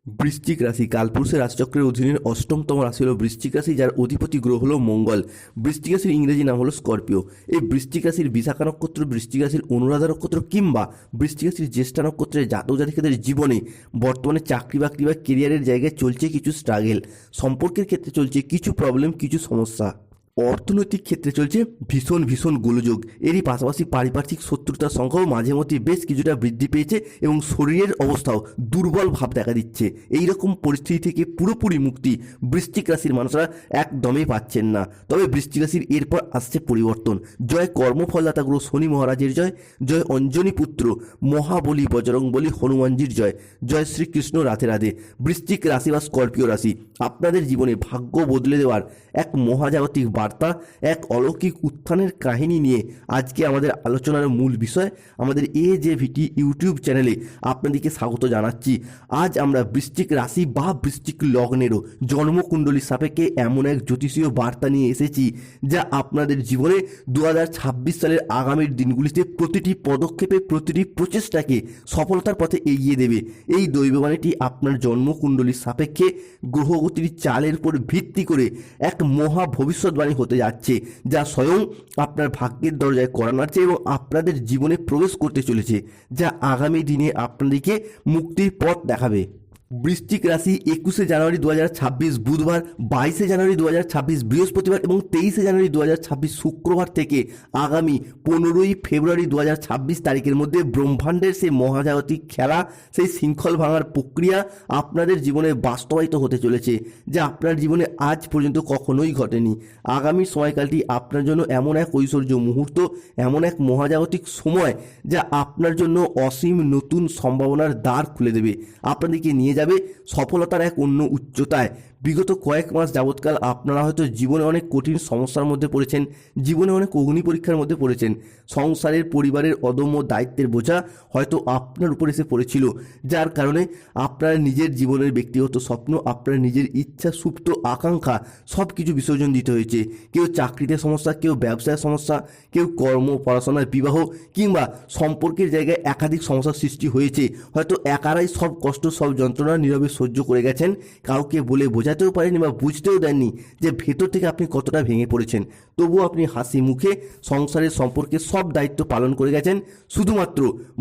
বৃশ্চিক রাশি কালপুরুষের রাশিচক্রের অধীনের অষ্টমতম রাশি হলো বৃশ্চিক রাশি, যার অধিপতি গ্রহ হলো মঙ্গল। বৃশ্চিক রাশির ইংরেজি নাম হলো স্করপিও। এই বৃশ্চিক রাশির বিশাখা নক্ষত্র, বৃশ্চিক রাশির অনুরাধা নক্ষত্র কিংবা বৃশ্চিক রাশির জ্যেষ্ঠা নক্ষত্রের জাতক জাতিকাদের জীবনে বর্তমানে চাকরি বাকরি বা কেরিয়ারের জায়গায় চলছে কিছু স্ট্রাগেল, সম্পর্কের ক্ষেত্রে চলছে কিছু প্রবলেম, কিছু সমস্যা, অর্থনৈতিক ক্ষেত্রে চলছে ভীষণ ভীষণ গোলযোগ। এরই পাশাপাশি পারিপার্শ্বিক শত্রুতার সংখ্যাও মাঝে মধ্যে বেশ কিছুটা বৃদ্ধি পেয়েছে এবং শরীরের অবস্থাও দুর্বল ভাব দেখা দিচ্ছে। এই রকম পরিস্থিতি থেকে পুরোপুরি মুক্তি বৃশ্চিক রাশির মানুষরা একদমই পাচ্ছেন না। তবে বৃশ্চিক রাশির এরপর আসছে পরিবর্তন। জয় কর্মফলদাতা গ্রহ শনি মহারাজের জয়, জয় অঞ্জনী পুত্র মহাবলী বজরংবলী হনুমানজির জয়, জয় শ্রীকৃষ্ণ রাধে রাধে। বৃশ্চিক রাশি বা স্করপিও রাশি আপনাদের জীবনে ভাগ্য বদলে দেওয়ার এক মহাজাগতিক বার্তা, এক অলৌকিক উত্থানের কাহিনী নিয়ে আজকে আমাদের আলোচনার মূল বিষয়। আমাদের AJVT ইউটিউব চ্যানেলে আপনাদেরকে স্বাগত জানাচ্ছি। আজ আমরা বৃশ্চিক রাশি বা বৃশ্চিক লগ্নেরও জন্মকুণ্ডলীর সাপেক্ষে এমন এক জ্যোতিষীয় বার্তা নিয়ে এসেছি যা আপনাদের জীবনে 2026 সালের আগামীর দিনগুলিতে প্রতিটি পদক্ষেপে, প্রতিটি প্রচেষ্টাকে সফলতার পথে এগিয়ে দেবে। এই দৈববাণীটি আপনার জন্মকুণ্ডলীর সাপেক্ষে গ্রহগতির চালের উপর ভিত্তি করে এক মহা ভবিষ্যৎবাণী হতে যাচ্ছে, যা স্বয়ং আপনার ভাগ্যের দরজায় কড়া নাড়ছে এবং আপনাদের জীবনে প্রবেশ করতে চলেছে, যা আগামী দিনে আপনাদেরকে মুক্তির পথ দেখাবে। বৃশ্চিক রাশি 21শে জানুয়ারি 2026 বুধবার, 22শে জানুয়ারি 2026 বৃহস্পতিবার এবং 23শে জানুয়ারি 2026 শুক্রবার থেকে আগামী 15ই ফেব্রুয়ারি 2026 তারিখের মধ্যে ব্রহ্মাণ্ডের সেই মহাজাগতিক খেলা, সেই শৃঙ্খল ভাঙার প্রক্রিয়া আপনাদের জীবনে বাস্তবায়িত হতে চলেছে, যা আপনার জীবনে আজ পর্যন্ত কখনোই ঘটেনি। আগামী সময়কালটি আপনার জন্য এমন এক ঐশ্বর্য মুহূর্ত, এমন এক মহাজাগতিক সময় যা আপনার জন্য অসীম নতুন সম্ভাবনার দ্বার খুলে দেবে, আপনাদেরকে নিয়ে যাবে সফলতার এক অন্য উচ্চতায়। বিগত কয়েক মাস যাবৎকাল আপনারা হয়তো জীবনে অনেক কঠিন সমস্যার মধ্যে পড়েছেন, জীবনে অনেক অগ্নি পরীক্ষার মধ্যে পড়েছেন। সংসারের, পরিবারের অদম্য দায়িত্বের বোঝা হয়তো আপনার উপর এসে পড়েছিল, যার কারণে আপনার নিজের জীবনের ব্যক্তিগত স্বপ্ন, আপনার নিজের ইচ্ছা, সুপ্ত আকাঙ্ক্ষা সব কিছু বিসর্জন দিতে হয়েছে। কেউ চাকরিতে সমস্যা, কেউ ব্যবসায় সমস্যা, কেউ কর্ম, পড়াশোনার, বিবাহ কিংবা সম্পর্কের জায়গায় একাধিক সমস্যার সৃষ্টি হয়েছে। হয়তো একারাই সব কষ্ট, সব যন্ত্রণা নীরবে সহ্য করে গেছেন, কাউকে বলে বোঝাতেও পারেনি বা বুঝতেও দেননি যে ভেতর থেকে আপনি কতটা ভেঙে পড়েছেন। তবুও আপনি হাসি মুখে সংসারের সম্পর্কে সব দায়িত্ব পালন করে গেছেন, শুধুমাত্র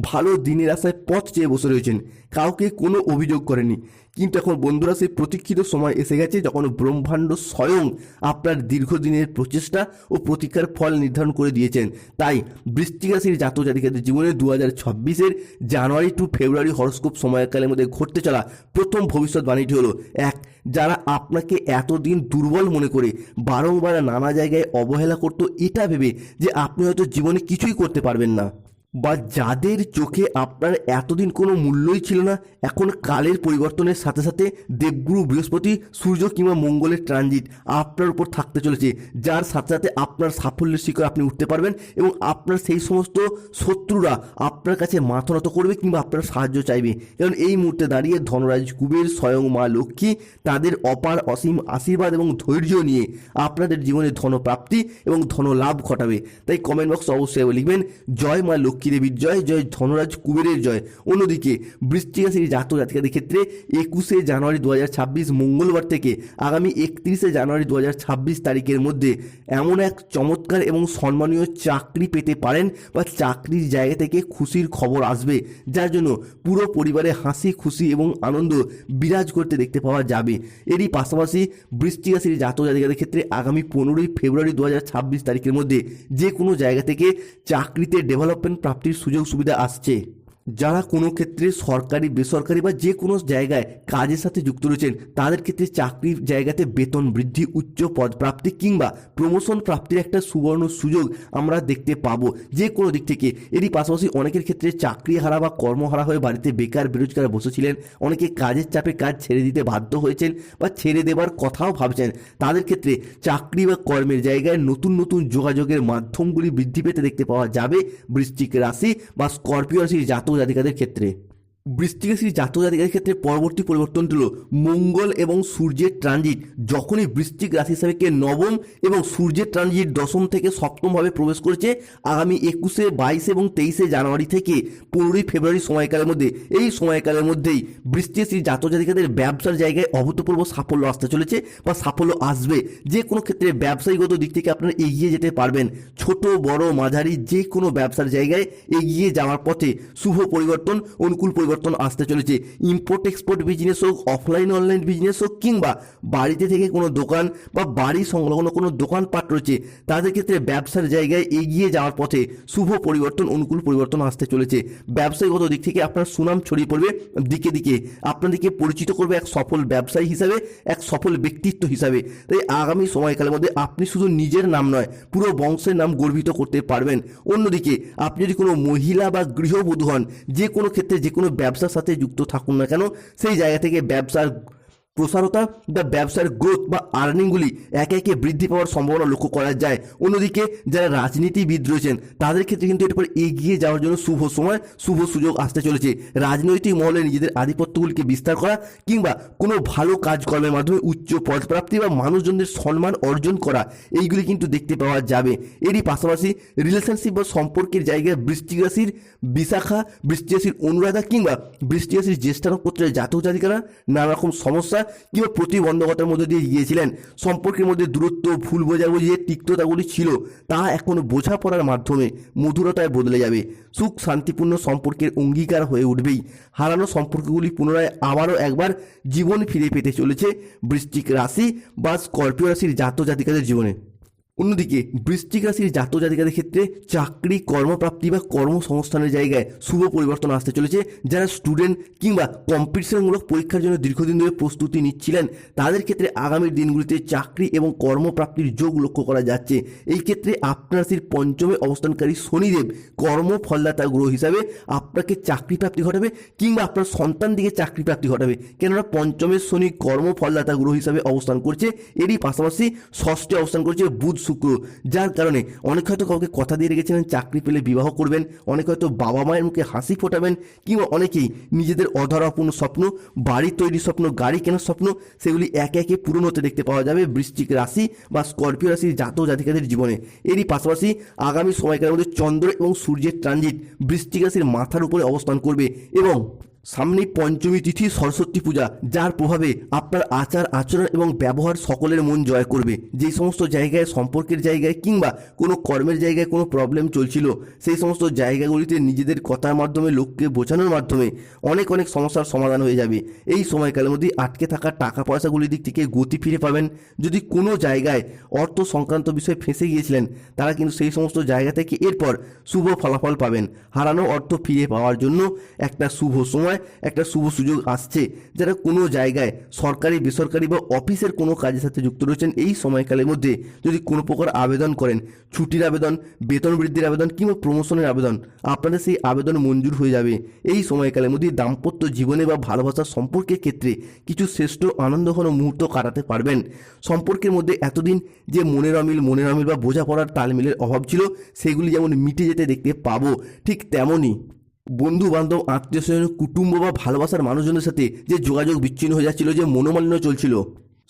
ভালো দিনের আশায় পথ চেয়ে বসে রয়েছেন, কাউকে কোনো অভিযোগ করেনি। কিন্তু এখন বন্ধুরা, সেই প্রতীক্ষিত সময় এসে গেছে যখন ব্রহ্মাণ্ড স্বয়ং আপনার দীর্ঘদিনের প্রচেষ্টা ও প্রতীক্ষার ফল নির্ধারণ করে দিয়েছেন। তাই বৃশ্চিক রাশির জাতক জাতিকাদের জীবনে 2026-এর জানুয়ারি টু ফেব্রুয়ারি হরস্কোপ সময়কালের মধ্যে ঘটতে চলা প্রথম ভবিষ্যৎবাণীটি হলো, এক, যারা আপনাকে এতদিন দুর্বল মনে করে বারংবার নানা জায়গায় অবহেলা করতো, এটা ভেবে যে আপনি হয়তো জীবনে কিছুই করতে পারবেন না, বা যাদের চোখে আপনার এতদিন কোনো মূল্যই ছিল না, এখন কালের পরিবর্তনের সাথে সাথে দেবগুরু বৃহস্পতি, সূর্য কিংবা মঙ্গলের ট্রানজিট আপনার উপর থাকতে চলেছে, যার সাথে সাথে আপনার সাফল্যের শিখরে আপনি উঠতে পারবেন এবং আপনার সেই সমস্ত শত্রুরা আপনার কাছে মাথা নত করবে কিংবা আপনার সাহায্য চাইবে। কারণ এই মুহূর্তে দাঁড়িয়ে ধনরাজ কুবের, স্বয়ং মা লক্ষ্মী তাদের অপার অসীম আশীর্বাদ এবং ধৈর্য নিয়ে আপনাদের জীবনে ধনপ্রাপ্তি এবং ধনলাভ ঘটাবে। তাই কমেন্ট বক্সে অবশ্যই লিখবেন জয় মা লক্ষ্মী দেবীর জয়, জয় ধনরাজ কুবেরের জয়। অন্যদিকে বৃশ্চিক রাশির জাতক জাতিকাদের ক্ষেত্রে 21শে জানুয়ারি 2026 মঙ্গলবার থেকে আগামী 31শে জানুয়ারি 2026 তারিখের মধ্যে এমন এক চমৎকার এবং সম্মানীয় চাকরি পেতে পারেন বা চাকরির জায়গা থেকে খুশির খবর আসবে, যার জন্য পুরো পরিবারে হাসি, খুশি এবং আনন্দ বিরাজ করতে দেখতে পাওয়া যাবে। এরই পাশাপাশি বৃশ্চিক রাশির জাতক জাতিকাদের ক্ষেত্রে আগামী 15ই ফেব্রুয়ারি 2026 তারিখের মধ্যে যে কোনো জায়গা থেকে চাকরিতে ডেভেলপমেন্ট প্রাপ্তির সুযোগ সুবিধা আসছে। যারা কোনো ক্ষেত্রে সরকারি, বেসরকারি বা যে কোনো জায়গায় কাজের সাথে যুক্ত রয়েছেন, তাদের ক্ষেত্রে চাকরির জায়গাতে বেতন বৃদ্ধি, উচ্চ পদ প্রাপ্তি কিংবা প্রমোশন প্রাপ্তির একটা সুবর্ণ সুযোগ আমরা দেখতে পাবো যে কোনো দিক থেকে। এরই পাশাপাশি অনেকের ক্ষেত্রে চাকরি হারা বা কর্মহারা হয়ে বাড়িতে বেকার বেরোজগার বসেছিলেন, অনেকে কাজের চাপে কাজ ছেড়ে দিতে বাধ্য হয়েছেন বা ছেড়ে দেবার কথাও ভাবছেন, তাদের ক্ষেত্রে চাকরি বা কর্মের জায়গায় নতুন নতুন যোগাযোগের মাধ্যমগুলি বৃদ্ধি পেতে দেখতে পাওয়া যাবে বৃশ্চিক রাশি বা স্করপিও রাশির জাতক জাতিকাদের ক্ষেত্রে। বৃশ্চিক রাশির জাতক জাতিকাদের ক্ষেত্রে পরবর্তী পরিবর্তনটি হলো মঙ্গল এবং সূর্যের ট্রানজিট। যখনই বৃশ্চিক রাশি হিসাবে নবম এবং সূর্যের ট্রানজিট দশম থেকে সপ্তমভাবে প্রবেশ করেছে আগামী 21, 22 এবং 23 জানুয়ারি থেকে 15 ফেব্রুয়ারি সময়কালের মধ্যে, এই সময়কালের মধ্যেই বৃশ্চিক রাশির জাতক জাতিকাদের ব্যবসার জায়গায় অভূতপূর্ব সাফল্য আসতে চলেছে বা সাফল্য আসবে। যে কোনো ক্ষেত্রে ব্যবসায়িকগত দিক থেকে আপনারা এগিয়ে যেতে পারবেন। ছোট বড় মাঝারি যে কোনো ব্যবসার জায়গায় এগিয়ে যাওয়ার পথে শুভ পরিবর্তন, অনুকূল পরিবর্তন আসতে চলেছে। ইম্পোর্ট এক্সপোর্ট বিজনেস হোক, অফলাইন অনলাইন বিজনেস হোক, কিংবা বাড়িতে থেকে কোনো দোকান বা বাড়ি সংলগ্ন কোনো দোকানপাট রয়েছে, তাদের ক্ষেত্রে ব্যবসার জায়গায় এগিয়ে যাওয়ার পথে শুভ পরিবর্তন, অনুকূল পরিবর্তন আসতে চলেছে। ব্যবসায়িকগত দিক থেকে আপনার সুনাম ছড়িয়ে পড়বে দিকে দিকে, আপনাদেরকে পরিচিত করবে এক সফল ব্যবসায়ী হিসাবে, এক সফল ব্যক্তিত্ব হিসাবে। তাই আগামী সময়কালের মধ্যে আপনি শুধু নিজের নাম নয়, পুরো বংশের নাম গর্বিত করতে পারবেন। অন্যদিকে আপনি যদি কোনো মহিলা বা গৃহবধূ হন, যে কোনো ক্ষেত্রে যে কোনো ব্যবসার সাথে যুক্ত থাকুন না কেন, সেই জায়গা থেকে ব্যবসার প্রসারতা বা ব্যবসার গ্রোথ বা আর্নিংগুলি একে একে বৃদ্ধি পাওয়ার সম্ভাবনা লক্ষ্য করা যায়। অন্যদিকে যারা রাজনীতিবিদ রয়েছেন তাদের ক্ষেত্রে কিন্তু এটার পর এগিয়ে যাওয়ার জন্য শুভ সময়, শুভ সুযোগ আসতে চলেছে। রাজনৈতিক মহলে নিজেদের আধিপত্যগুলিকে বিস্তার করা কিংবা কোনো ভালো কাজকর্মের মাধ্যমে উচ্চ পদপ্রাপ্তি বা মানুষজনদের সম্মান অর্জন করা, এইগুলি কিন্তু দেখতে পাওয়া যাবে। এরই পাশাপাশি রিলেশনশিপ বা সম্পর্কের জায়গায় বৃশ্চিক রাশির বিশাখা, বৃশ্চিক রাশির অনুরাধা কিংবা বৃশ্চিক রাশির জ্যেষ্ঠা নক্ষত্রের জাতক জাতিকারা নানা রকম সমস্যা কিংবা প্রতিবন্ধকতার মধ্যে দিয়ে গিয়েছিলেন। সম্পর্কের মধ্যে দূরত্ব, ভুল বোঝাবুঝি, যে তিক্ততাগুলি ছিল তা এখন বোঝাপড়ার মাধ্যমে মধুরতায় বদলে যাবে। সুখ শান্তিপূর্ণ সম্পর্কের অঙ্গীকার হয়ে উঠবেই। হারানো সম্পর্কগুলি পুনরায় আবারও একবার জীবন ফিরে পেতে চলেছে বৃশ্চিক রাশি বা স্করপিও রাশির জাতক জাতিকাদের জীবনে। অন্যদিকে বৃশ্চিক রাশির জাতক জাতিকাদের ক্ষেত্রে চাকরি, কর্মপ্রাপ্তি বা কর্মসংস্থানের জায়গায় শুভ পরিবর্তন আসতে চলেছে। যারা স্টুডেন্ট কিংবা কম্পিটিশনমূলক পরীক্ষার জন্য দীর্ঘদিন ধরে প্রস্তুতি নিচ্ছিলেন, তাদের ক্ষেত্রে আগামী দিনগুলিতে চাকরি এবং কর্মপ্রাপ্তির যোগ লক্ষ্য করা যাচ্ছে। এই ক্ষেত্রে আপনার রাশির পঞ্চমে অবস্থানকারী শনিদেব কর্মফলদাতা গ্রহ হিসাবে আপনাকে চাকরি প্রাপ্তি ঘটাবে কিংবা আপনার সন্তান দিকে চাকরি প্রাপ্তি ঘটাবে। কেননা পঞ্চমের শনি কর্মফলদাতা গ্রহ হিসাবে অবস্থান করছে। এরই পাশাপাশি ষষ্ঠে অবস্থান করছে বুধ শুক্র, যার কারণে অনেক হয়তো কাউকে কথা দিয়ে রেখেছিলেন চাকরি পেলে বিবাহ করবেন, অনেক হয়তো বাবা মায়ের মুখে হাসি ফোটাবেন, কিংবা অনেকেই নিজেদের অধরাপূর্ণ স্বপ্ন, বাড়ি তৈরির স্বপ্ন, গাড়ি কেনার স্বপ্ন, সেগুলি একে একে পূরণ হতে দেখতে পাওয়া যাবে বৃশ্চিক রাশি বা স্করপিও রাশির জাতক জাতিকাদের জীবনে। এরই পাশাপাশি আগামী সময়কালের মধ্যে চন্দ্র এবং সূর্যের ট্রানজিট বৃশ্চিক রাশির মাথার উপরে অবস্থান করবে এবং সামনেই পঞ্চমী তিথি সরস্বতী পূজা, যার প্রভাবে আপনার আচার আচরণ এবং ব্যবহার সকলের মন জয় করবে। যেই সমস্ত জায়গায় সম্পর্কের জায়গায় কিংবা কোনো কর্মের জায়গায় কোনো প্রবলেম চলছিল, সেই সমস্ত জায়গাগুলিতে নিজেদের কথার মাধ্যমে, লোককে বোঝানোর মাধ্যমে অনেক অনেক সমস্যার সমাধান হয়ে যাবে। এই সময়কালের মধ্যে আটকে থাকা টাকা পয়সাগুলির দিক থেকে গতি ফিরে পাবেন। যদি কোনো জায়গায় অর্থ সংক্রান্ত বিষয়ে ফেঁসে গিয়েছিলেন, তারা কিন্তু সেই সমস্ত জায়গা থেকে এরপর শুভ ফলাফল পাবেন। হারানো অর্থ ফিরে পাওয়ার জন্য একটা শুভ সময়, একটা শুভ সুযোগ আসছে। যারা কোনো জায়গায় সরকারি, বেসরকারি বা অফিসের কোনো কাজের সাথে যুক্ত রয়েছেন, এই সময়কালের মধ্যে যদি কোনো প্রকার আবেদন করেন, ছুটির আবেদন, বেতন বৃদ্ধির আবেদন কিংবা প্রমোশনের আবেদন, আপনাদের সেই আবেদন মঞ্জুর হয়ে যাবে। এই সময়কালের মধ্যে দাম্পত্য জীবনে বা ভালোবাসার সম্পর্কের ক্ষেত্রে কিছু শ্রেষ্ঠ আনন্দঘন মুহূর্ত কাটাতে পারবেন। সম্পর্কের মধ্যে এতদিন যে মনের অমিল বা বোঝাপড়ার তালমিলের অভাব ছিল, সেগুলি যেমন মিটে যেতে দেখতে পাবো, ঠিক তেমনই বন্ধু বান্ধব, আত্মীয় স্বজন, কুটুম্ব বা ভালোবাসার মানুষজনের সাথে যে যোগাযোগ বিচ্ছিন্ন হয়ে যাচ্ছিল, যে মনোমালিন্য চলছিল,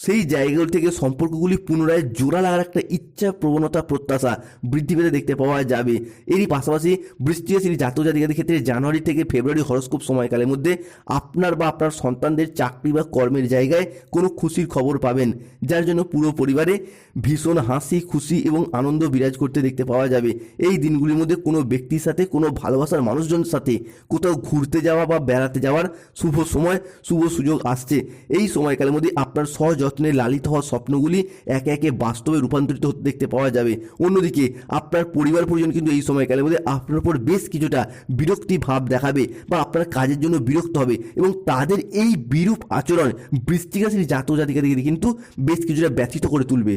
সেই জায়গাগুলি থেকে সম্পর্কগুলি পুনরায় জোড়া লাগার একটা ইচ্ছা, প্রবণতা, প্রত্যাশা বৃদ্ধি পেতে দেখতে পাওয়া যাবে। এরই পাশাপাশি বৃশ্চিক রাশির জাতক জাতিকাদের ক্ষেত্রে জানুয়ারি থেকে ফেব্রুয়ারি হরস্কোপ সময়কালের মধ্যে আপনার বা আপনার সন্তানদের চাকরি বা কর্মের জায়গায় কোনো খুশির খবর পাবেন, যার জন্য পুরো পরিবারে ভীষণ হাসি, খুশি এবং আনন্দ বিরাজ করতে দেখতে পাওয়া যাবে। এই দিনগুলির মধ্যে কোনো ব্যক্তির সাথে, কোনো ভালোবাসার মানুষজনের সাথে কোথাও ঘুরতে যাওয়া বা বেড়াতে যাওয়ার শুভ সময়, শুভ সুযোগ আসছে। এই সময়কালের মধ্যে আপনার সযত্নে লালিত হওয়া স্বপ্নগুলি একে একে বাস্তবে রূপান্তরিত হতে দেখতে পাওয়া যাবে। অন্যদিকে আপনার পরিবার পরিজন কিন্তু এই সময়কালের মধ্যে আপনার উপর বেশ কিছুটা বিরক্তি ভাব দেখাবে বা আপনার কাজের জন্য বিরক্ত হবে, এবং তাদের এই বিরূপ আচরণ বৃশ্চিক রাশির জাতক জাতিকাদের কিন্তু বেশ কিছুটা ব্যথিত করে তুলবে।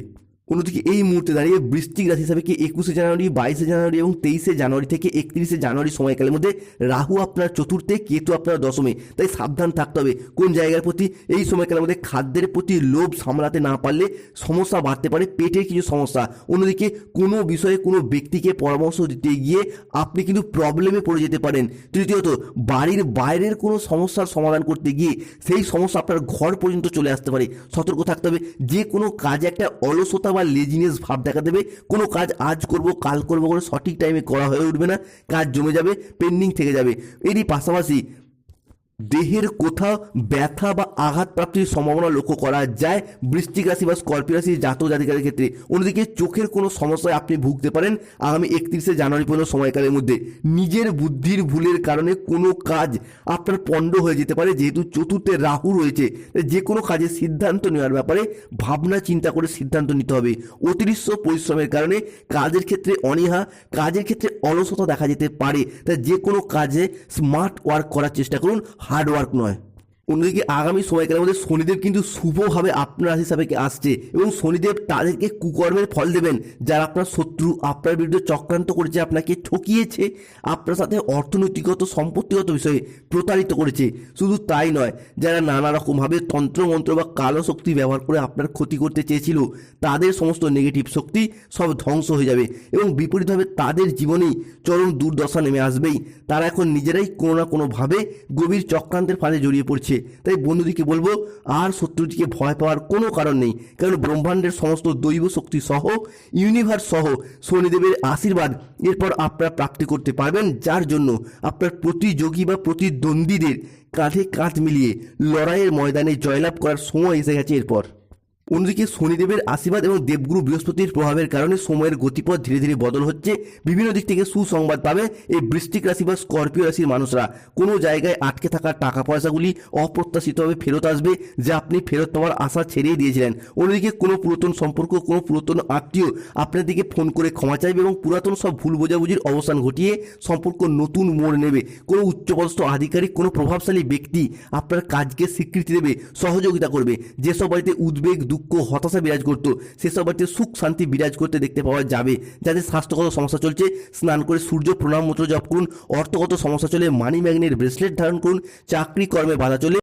অন্যদিকে এই মুহূর্তে দাঁড়িয়ে বৃশ্চিক রাশি হিসাবে কি 21শে জানুয়ারি, 22শে জানুয়ারি এবং 23শে জানুয়ারি থেকে 31শে জানুয়ারি সময়কালের মধ্যে রাহু আপনার চতুর্থে, কেতু আপনার দশমে। তাই সাবধান থাকতে হবে কোন জায়গার প্রতি। এই সময়কালের মধ্যে খাদ্যের প্রতি লোভ সামলাতে না পারলে সমস্যা বাড়তে পারে, পেটের কিছু সমস্যা। অন্যদিকে কোনো বিষয়ে কোনো ব্যক্তিকে পরামর্শ দিতে গিয়ে আপনি কিন্তু প্রবলেমে পড়ে যেতে পারেন। তৃতীয়ত, বাড়ির বাইরের কোনো সমস্যার সমাধান করতে গিয়ে সেই সমস্যা আপনার ঘর পর্যন্ত চলে আসতে পারে। সতর্ক থাকতে হবে। যে কোনো কাজে একটা অলসতা বা লেজিনেস ভাব দেখা দেবে। কোনো কাজ আজ করব কাল করব করে সঠিক টাইমে করা হয়ে উঠবে না, কাজ জমে যাবে, পেন্ডিং থেকে যাবে। এরই পাশাপাশি দেহের কোথাও ব্যথা বা আঘাত প্রাপ্তির সম্ভাবনা লক্ষ্য করা যায় বৃশ্চিক রাশি বা স্করপিও রাশির জাতক জাতিকাদের ক্ষেত্রে। অন্যদিকে চোখের কোনো সমস্যায় আপনি ভুগতে পারেন আগামী 31শে জানুয়ারি পর্যন্ত সময়কালের মধ্যে। নিজের বুদ্ধির ভুলের কারণে কোনো কাজ আপনার পণ্ড হয়ে যেতে পারে, যেহেতু চতুর্থে রাহু রয়েছে। যে কোনো কাজে সিদ্ধান্ত নেওয়ার ব্যাপারে ভাবনা চিন্তা করে সিদ্ধান্ত নিতে হবে। অতিরিক্ত পরিশ্রমের কারণে কাজের ক্ষেত্রে অনীহা, কাজের ক্ষেত্রে অলসতা দেখা যেতে পারে। তাই যে কোনো কাজে স্মার্ট ওয়ার্ক করার চেষ্টা করুন, হার্ড ওয়ার্ক নয়। অন্যদিকে আগামী সময়কালের মধ্যে শনিদেব কিন্তু শুভভাবে আপনার রাশি সাপেক্ষে আসছে এবং শনিদেব তাদেরকে কুকর্মের ফল দেবেন যারা আপনার শত্রু, আপনার বিরুদ্ধে চক্রান্ত করেছে, আপনাকে ঠকিয়েছে, আপনার সাথে অর্থনৈতিকগত সম্পত্তিগত বিষয়ে প্রতারিত করেছে। শুধু তাই নয়, যারা নানা রকমভাবে তন্ত্রমন্ত্র বা কালো শক্তি ব্যবহার করে আপনার ক্ষতি করতে চেয়েছিল, তাদের সমস্ত নেগেটিভ শক্তি সব ধ্বংস হয়ে যাবে এবং বিপরীতভাবে তাদের জীবনেই চরম দুর্দশা নেমে আসবেই। তারা এখন নিজেরাই কোনো না কোনোভাবে গভীর চক্রান্তের ফাঁদে জড়িয়ে পড়ছে। তাই বন্ধুদিকে বলবো, আর শত্রুটিকে ভয় পাওয়ার কোনো কারণ নেই, কারণ ব্রহ্মাণ্ডের সমস্ত দৈব শক্তি সহ, ইউনিভার্স সহ শনিদেবের আশীর্বাদ এরপর আপনারা প্রাপ্তি করতে পারবেন, যার জন্য আপনার প্রতিযোগী বা প্রতিদ্বন্দ্বীদের কাঁধে কাঁধ মিলিয়ে লড়াইয়ের ময়দানে জয়লাভ করার সময় এসে গেছে এরপর। অন্যদিকে শনিদেবের আশীর্বাদ এবং দেবগুরু বৃহস্পতির প্রভাবের কারণে সময়ের গতিপথ ধীরে ধীরে বদল হচ্ছে। বিভিন্ন দিক থেকে সুসংবাদ পাবে এই বৃশ্চিক রাশি বা স্করপিও রাশির মানুষরা। কোনো জায়গায় আটকে থাকা টাকা পয়সাগুলি অপ্রত্যাশিতভাবে ফেরত আসবে, যা আপনি ফেরত পাওয়ার আশা ছেড়েই দিয়েছিলেন। অন্যদিকে কোনো পুরাতন সম্পর্ক, কোনো পুরাতন আত্মীয় আপনার দিকে ফোন করে ক্ষমা চাইবে এবং পুরাতন সব ভুল বোঝাবুঝির অবসান ঘটিয়ে সম্পর্ক নতুন মোড় নেবে। কোনো উচ্চপদস্থ আধিকারিক, কোনো প্রভাবশালী ব্যক্তি আপনার কাজকে স্বীকৃতি দেবে, সহযোগিতা করবে। যেসব বাড়িতে উদ্বেগ, দুঃখ, হতাশা বিরাজ করতো, সেসব বাড়িতে সুখ শান্তি বিরাজ করতে দেখতে পাওয়া যাবে। যাদের স্বাস্থ্যগত সমস্যা চলছে, স্নান করে সূর্য প্রণাম মন্ত্র জপ করুন। অর্থগত সমস্যা চলে মানি ম্যাগনেট ব্রেসলেট ধারণ করুন। চাকরি কর্মে বাধা চলে